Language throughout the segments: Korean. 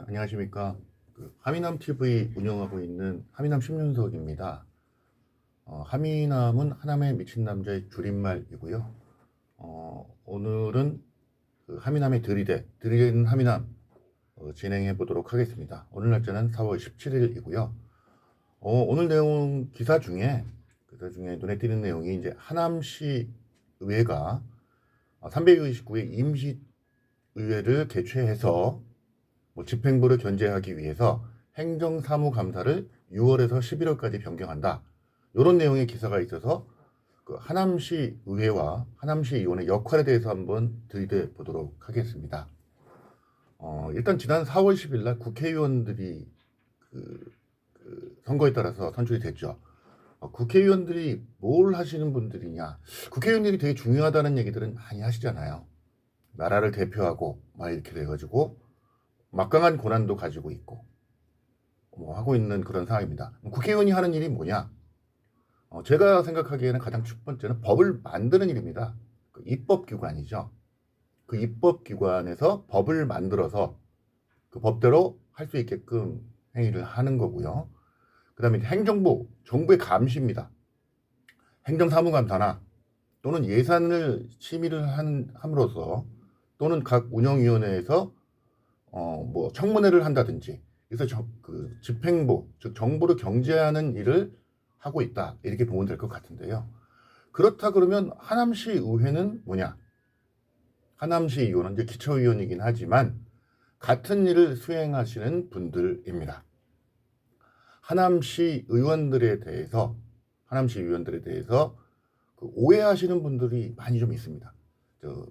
안녕하십니까. 하미남 TV 운영하고 있는 하미남 신윤석입니다. 하미남은 하남에 미친 남자의 줄임말이고요. 오늘은 하미남의 들이대는 하미남 진행해 보도록 하겠습니다. 오늘 날짜는 4월 17일이고요. 오늘 내용 기사 중에 눈에 띄는 내용이 이제 하남시 의회가 329의 임시의회를 개최해서 집행부를 견제하기 위해서 행정사무감사를 6월에서 11월까지 변경한다. 이런 내용의 기사가 있어서 하남시 의회와 하남시 의원의 역할에 대해서 한번 들이대 보도록 하겠습니다. 일단 지난 4월 10일 날 국회의원들이 선거에 따라서 선출이 됐죠. 국회의원들이 뭘 하시는 분들이냐. 국회의원들이 되게 중요하다는 얘기들은 많이 하시잖아요. 나라를 대표하고 막 이렇게 돼가지고 막강한 권한도 가지고 있고 하고 있는 그런 상황입니다. 국회의원이 하는 일이 뭐냐? 제가 생각하기에는 가장 첫 번째는 법을 만드는 일입니다. 입법기관이죠. 그 입법기관에서 법을 만들어서 그 법대로 할 수 있게끔 행위를 하는 거고요. 그 다음에 행정부, 정부의 감시입니다. 행정사무감사나 또는 예산을 심의를 함으로써 또는 각 운영위원회에서 청문회를 한다든지 그래서 집행부, 즉 정부를 경제하는 일을 하고 있다 이렇게 보면 될 것 같은데요. 그렇다 그러면 하남시 의회는 뭐냐? 하남시 의원은 이제 기초의원이긴 하지만 같은 일을 수행하시는 분들입니다. 하남시 의원들에 대해서 오해하시는 분들이 많이 좀 있습니다.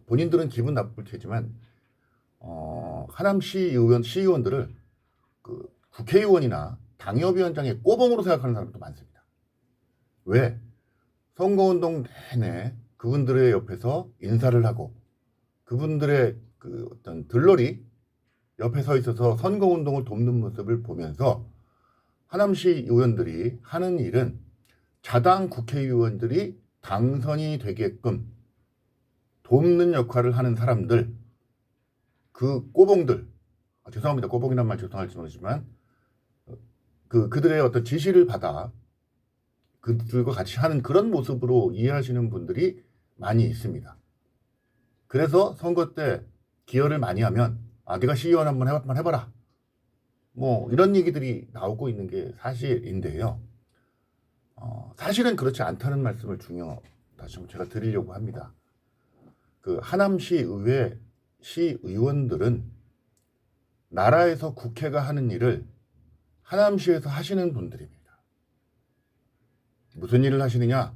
본인들은 기분 나쁠 테지만 하남시 의원, 시의원들을 국회의원이나 당협위원장의 꼬봉으로 생각하는 사람도 많습니다. 왜? 선거운동 내내 그분들의 옆에서 인사를 하고 그분들의 어떤 들러리 옆에 서 있어서 선거운동을 돕는 모습을 보면서 하남시 의원들이 하는 일은 자당 국회의원들이 당선이 되게끔 돕는 역할을 하는 사람들, 그 꼬봉들, 죄송합니다. 꼬봉이란 말 죄송할지 모르지만 그들의 어떤 지시를 받아 그들과 같이 하는 그런 모습으로 이해하시는 분들이 많이 있습니다. 그래서 선거 때 기여를 많이 하면 네가 시의원 한번 해봐라. 이런 얘기들이 나오고 있는 게 사실인데요. 사실은 그렇지 않다는 말씀을 다시 한번 제가 드리려고 합니다. 하남시 의회 시의원들은 나라에서 국회가 하는 일을 하남시에서 하시는 분들입니다. 무슨 일을 하시느냐?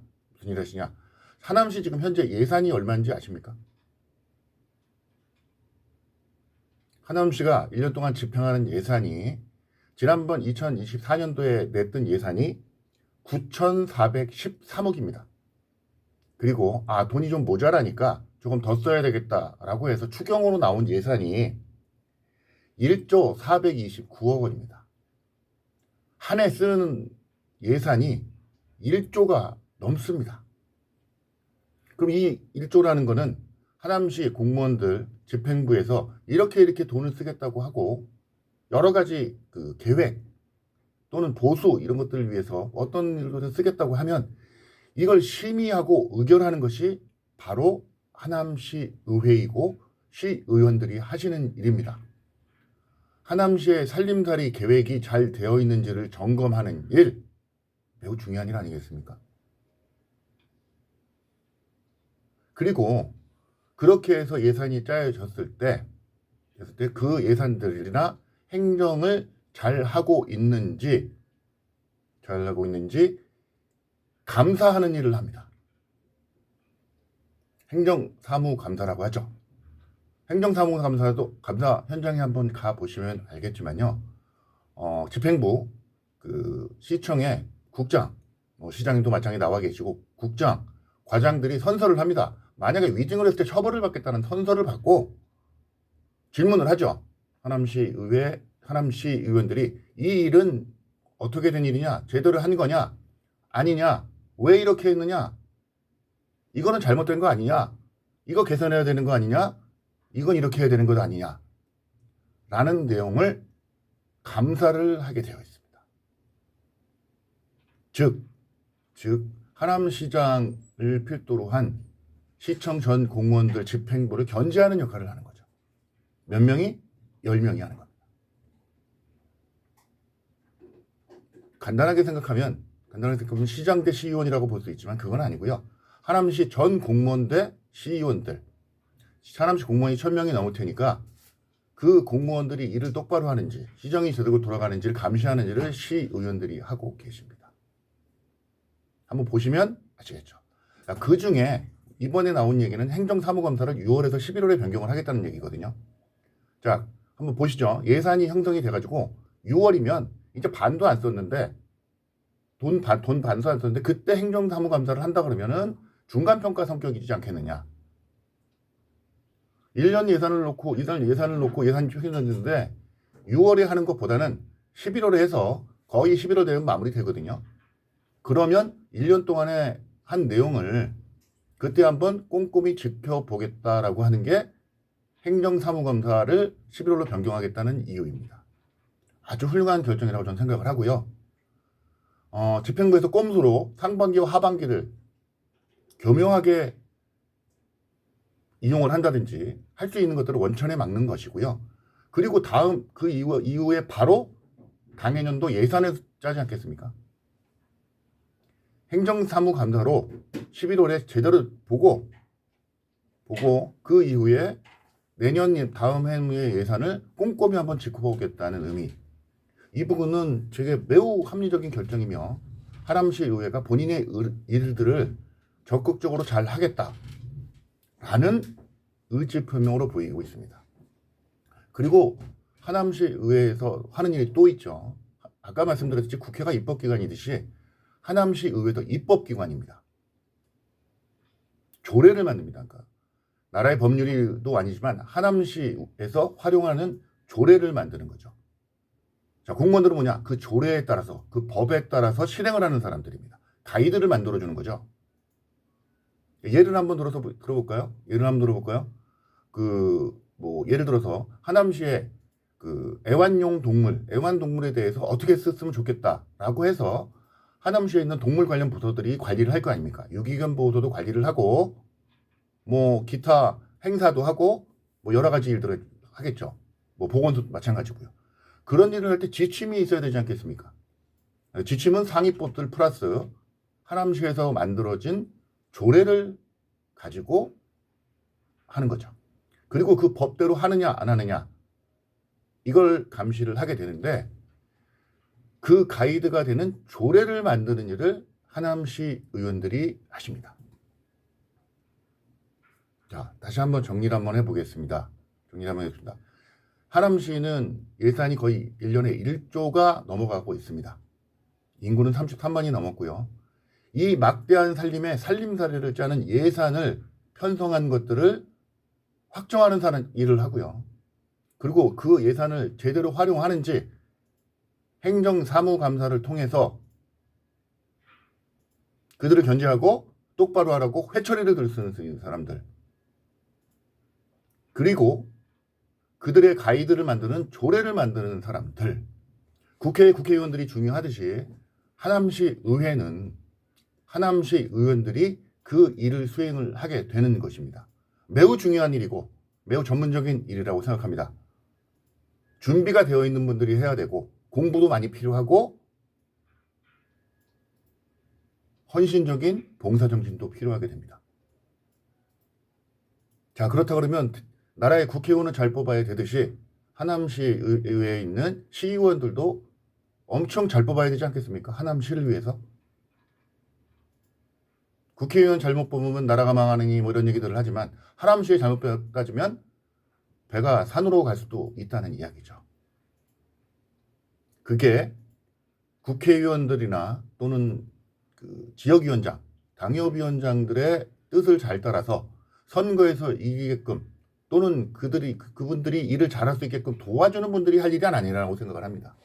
하남시 지금 현재 예산이 얼마인지 아십니까? 하남시가 1년 동안 집행하는 예산이 지난번 2024년도에 냈던 예산이 9,413억입니다. 그리고 돈이 좀 모자라니까 조금 더 써야 되겠다라고 해서 추경으로 나온 예산이 1조 429억 원입니다. 한 해 쓰는 예산이 1조가 넘습니다. 그럼 이 1조라는 거는 하남시 공무원들 집행부에서 이렇게 돈을 쓰겠다고 하고 여러 가지 계획 또는 보수 이런 것들을 위해서 어떤 일로 쓰겠다고 하면 이걸 심의하고 의결하는 것이 바로 하남시 의회이고 시의원들이 하시는 일입니다. 하남시의 살림살이 계획이 잘 되어 있는지를 점검하는 일, 매우 중요한 일 아니겠습니까? 그리고 그렇게 해서 예산이 짜여졌을 때 그 예산들이나 행정을 잘 하고 있는지 감사하는 일을 합니다. 행정사무감사라고 하죠. 행정사무감사도 감사 현장에 한번 가보시면 알겠지만요. 집행부, 시청에 국장, 시장님도 마찬가지 나와 계시고 국장, 과장들이 선서를 합니다. 만약에 위증을 했을 때 처벌을 받겠다는 선서를 받고 질문을 하죠. 하남시 의원들이 이 일은 어떻게 된 일이냐? 제대로 한 거냐? 아니냐? 왜 이렇게 했느냐? 이거는 잘못된 거 아니냐? 이거 개선해야 되는 거 아니냐? 이건 이렇게 해야 되는 것 아니냐? 라는 내용을 감사를 하게 되어 있습니다. 즉 하남시장을 필두로 한 시청 전 공무원들 집행부를 견제하는 역할을 하는 거죠. 몇 명이? 10명이 하는 겁니다. 간단하게 생각하면 시장 대 시의원이라고 볼 수 있지만 그건 아니고요. 하남시 전 공무원 대 시의원들, 하남시 공무원이 1000명이 넘을 테니까 그 공무원들이 일을 똑바로 하는지, 시정이 제대로 돌아가는지를 감시하는 일을 시의원들이 하고 계십니다. 한번 보시면 아시겠죠. 그 중에 이번에 나온 얘기는 행정사무검사를 6월에서 11월에 변경을 하겠다는 얘기거든요. 자, 한번 보시죠. 예산이 형성이 돼가지고 6월이면 이제 반도 안 썼는데 돈 반도 안 썼는데 그때 행정사무감사를 한다 그러면은 중간평가 성격이지 않겠느냐. 1년 예산을 놓고 예산이 추진됐는데 6월에 하는 것보다는 11월에 해서 거의 11월 되면 마무리되거든요. 그러면 1년 동안에 한 내용을 그때 한번 꼼꼼히 지켜보겠다라고 하는 게 행정사무검사를 11월로 변경하겠다는 이유입니다. 아주 훌륭한 결정이라고 저는 생각을 하고요. 집행부에서 꼼수로 상반기와 하반기를 교묘하게 이용을 한다든지 할 수 있는 것들을 원천에 막는 것이고요. 그리고 다음 그 이후에 바로 당해년도 예산을 짜지 않겠습니까? 행정사무감사로 11월에 제대로 보고 그 이후에 내년 다음 해의 예산을 꼼꼼히 한번 지켜보겠다는 의미. 이 부분은 제게 매우 합리적인 결정이며 하남시 의회가 본인의 일들을 적극적으로 잘 하겠다라는 의지 표명으로 보이고 있습니다. 그리고 하남시 의회에서 하는 일이 또 있죠. 아까 말씀드렸듯이 국회가 입법기관이듯이 하남시 의회도 입법기관입니다. 조례를 만듭니다. 그러니까 나라의 법률도 아니지만 하남시에서 활용하는 조례를 만드는 거죠. 자, 공무원들은 뭐냐? 그 조례에 따라서, 그 법에 따라서 실행을 하는 사람들입니다. 가이드를 만들어주는 거죠. 예를 한번 들어볼까요? 예를 들어서 하남시에 그 애완동물에 대해서 어떻게 썼으면 좋겠다라고 해서 하남시에 있는 동물 관련 부서들이 관리를 할 거 아닙니까? 유기견 보호소도 관리를 하고, 기타 행사도 하고, 여러 가지 일들을 하겠죠. 보건소도 마찬가지고요. 그런 일을 할 때 지침이 있어야 되지 않겠습니까? 지침은 상위법들 플러스 하남시에서 만들어진 조례를 가지고 하는 거죠. 그리고 그 법대로 하느냐 안 하느냐 이걸 감시를 하게 되는데 그 가이드가 되는 조례를 만드는 일을 하남시 의원들이 하십니다. 자, 다시 한번 정리를 한번 해보겠습니다. 하남시는 예산이 거의 1년에 1조가 넘어가고 있습니다. 인구는 33만이 넘었고요. 이 막대한 살림살이를 짜는 예산을 편성한 것들을 확정하는 일을 하고요. 그리고 그 예산을 제대로 활용하는지 행정사무감사를 통해서 그들을 견제하고 똑바로 하라고 회초리를 들 수 있는 사람들, 그리고 그들의 가이드를 만드는 조례를 만드는 사람들, 국회의원들이 중요하듯이 하남시 의원들이 그 일을 수행을 하게 되는 것입니다. 매우 중요한 일이고 매우 전문적인 일이라고 생각합니다. 준비가 되어 있는 분들이 해야 되고 공부도 많이 필요하고 헌신적인 봉사정신도 필요하게 됩니다. 자, 그렇다 그러면 나라의 국회의원을 잘 뽑아야 되듯이 하남시 의회에 있는 시의원들도 엄청 잘 뽑아야 되지 않겠습니까? 하남시를 위해서. 국회의원 잘못 뽑으면 나라가 망하느니 이런 얘기들을 하지만 하남시에 잘못 따지면 배가 산으로 갈 수도 있다는 이야기죠. 그게 국회의원들이나 또는 그 지역위원장, 당협위원장들의 뜻을 잘 따라서 선거에서 이기게끔 또는 그분들이 일을 잘할 수 있게끔 도와주는 분들이 할 일이 아니라고 생각을 합니다.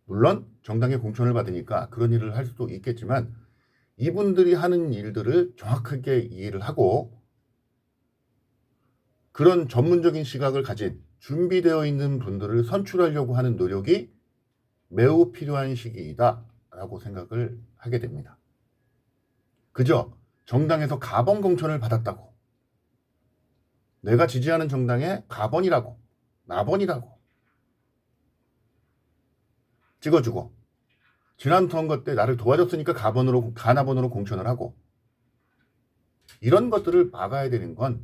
물론 정당의 공천을 받으니까 그런 일을 할 수도 있겠지만 이분들이 하는 일들을 정확하게 이해를 하고 그런 전문적인 시각을 가진 준비되어 있는 분들을 선출하려고 하는 노력이 매우 필요한 시기이다라고 생각을 하게 됩니다. 그저 정당에서 가번 공천을 받았다고, 내가 지지하는 정당의 가번이라고, 나번이라고 찍어주고, 지난 선거 때 나를 도와줬으니까 가나번으로 공천을 하고, 이런 것들을 막아야 되는 건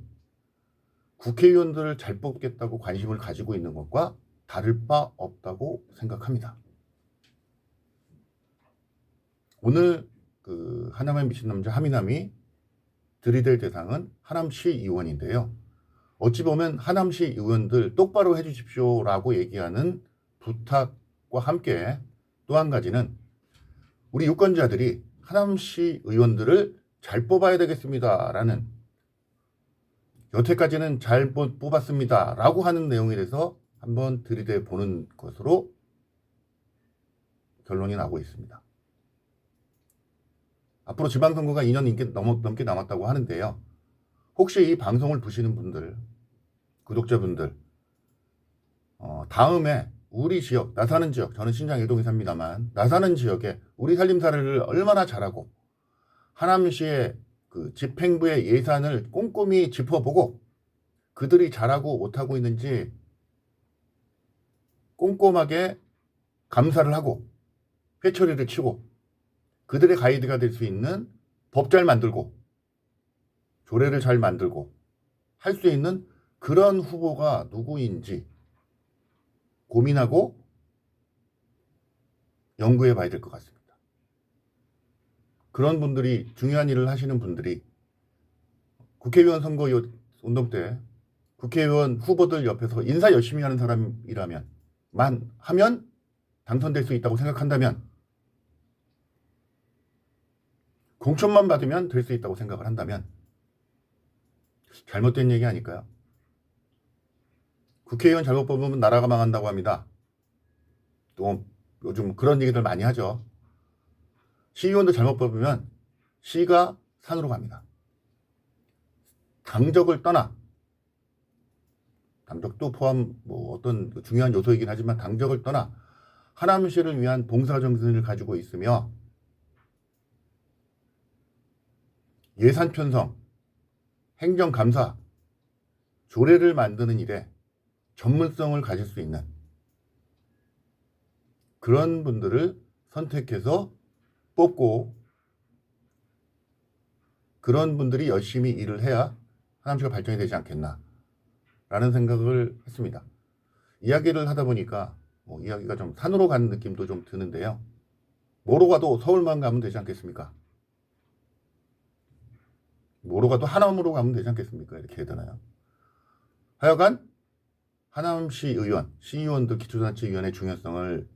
국회의원들을 잘 뽑겠다고 관심을 가지고 있는 것과 다를 바 없다고 생각합니다. 오늘 그 하남에 미친 남자 하미남이 들이댈 대상은 하남시 의원인데요. 어찌 보면 하남시 의원들 똑바로 해주십시오라고 얘기하는 부탁과 함께 또 한 가지는 우리 유권자들이 하남시 의원들을 잘 뽑아야 되겠습니다라는, 여태까지는 잘 뽑았습니다라고 하는 내용에 대해서 한번 들이대 보는 것으로 결론이 나고 있습니다. 앞으로 지방선거가 2년 넘게 남았다고 하는데요. 혹시 이 방송을 보시는 분들, 구독자분들, 다음에 우리 지역, 나 사는 지역, 저는 신장 일동에 삽니다만, 나 사는 지역에 우리 살림살이를 얼마나 잘하고 하남시의 그 집행부의 예산을 꼼꼼히 짚어보고 그들이 잘하고 못하고 있는지 꼼꼼하게 감사를 하고 회초리를 치고 그들의 가이드가 될 수 있는 법 잘 만들고 조례를 잘 만들고 할 수 있는 그런 후보가 누구인지 고민하고 연구해 봐야 될 것 같습니다. 그런 분들이, 중요한 일을 하시는 분들이 국회의원 선거 운동 때 국회의원 후보들 옆에서 인사 열심히 하는 사람이라면 하면 당선될 수 있다고 생각한다면, 공천만 받으면 될 수 있다고 생각을 한다면 잘못된 얘기 아닐까요? 국회의원 잘못 뽑으면 나라가 망한다고 합니다. 또 요즘 그런 얘기들 많이 하죠. 시의원도 잘못 뽑으면 시가 산으로 갑니다. 당적을 떠나, 당적도 포함 어떤 중요한 요소이긴 하지만 당적을 떠나 하남시를 위한 봉사정신을 가지고 있으며 예산 편성, 행정감사, 조례를 만드는 일에 전문성을 가질 수 있는 그런 분들을 선택해서 뽑고, 그런 분들이 열심히 일을 해야 하남시가 발전이 되지 않겠나 라는 생각을 했습니다. 이야기를 하다 보니까 이야기가 좀 산으로 가는 느낌도 좀 드는데요. 뭐로 가도 서울만 가면 되지 않겠습니까? 뭐로 가도 하남으로 가면 되지 않겠습니까? 이렇게 해야 되나요? 하여간 하남시 의원, 시의원들 기초자치위원회 중요성을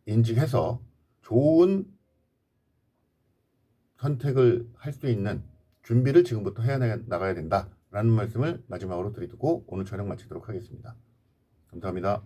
인식해서 좋은 선택을 할 수 있는 준비를 지금부터 해야 나가야 된다라는 말씀을 마지막으로 드리고 오늘 촬영 마치도록 하겠습니다. 감사합니다.